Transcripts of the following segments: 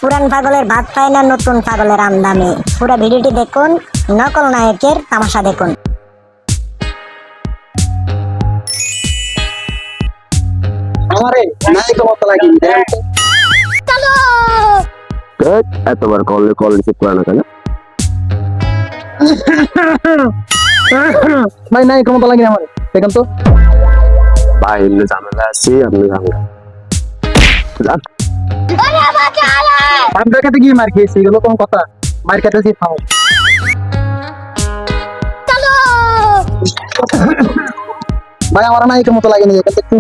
পুরান পাগলের ভাত পায় না নতুন পাগলের আমদামি। পুরো ভিডিওটি দেখুন, নকল নায়কের তামাশা দেখুন। আমারে নায়ক মতো লাগে এতবার কল রিসিভ করে না কেন? ভাই নায়ক মতো লাগে আমার, দেখেন তো ভাই এমনি ঝামেলা আছি, আপনি ঝামেলা আপনার কাছে গিয়ে মার খেয়েছি, এগুলো কোন কথা? মার খেতেছি থামো। ভাই আমার নায়কের মতো লাগে না, দেখেন তো একটু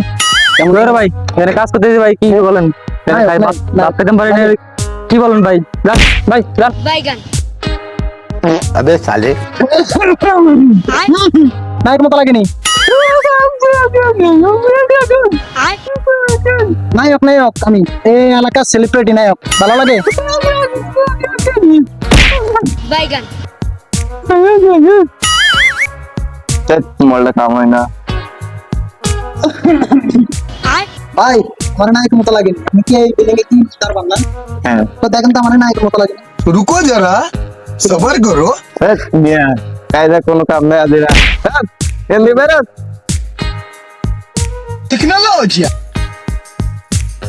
কেমন করে ভাই? এখানে কাজ করতেছি ভাই, কি বলেন? এখানে খাই ভাত খেতে পারি না, কি বলেন ভাই? রাখ ভাই, রাখ। আবে সালে নায়কের মতো লাগেনি। নায়ক নায়ক আমি এই এলাকার সেলিব্রিটি নায়ক, ভালো লাগে। মলটা কাম হয় না। ভাই আমার নায়কের মতো লাগেনি, আমি কি এই বিল্ডিং এ কি তার বান্দা? হ্যাঁ তো দেখেন তো আমার নায়কের মতো লাগেনি। रुको जरा सबर करो। মিয়া কায়দা কোনো কাম নাই আদিরা। এমনি বেরোত टेक्नोलॉजी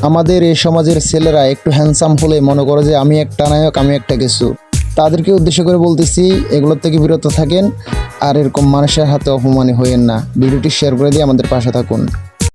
আমাদের এই সমাজের ছেলেরা একটু হ্যান্ডসাম হলে মনে করে যে আমি একটা নায়ক, আমি একটা কিছু। তাদেরকে উদ্দেশ্য করে বলতেছি, এগুলোর থেকে বিরত থাকেন আর এরকম মানুষের হাতে অপমানী হইয়েন না। ভিডিওটি শেয়ার করে দিয়ে আমাদের পাশে থাকুন।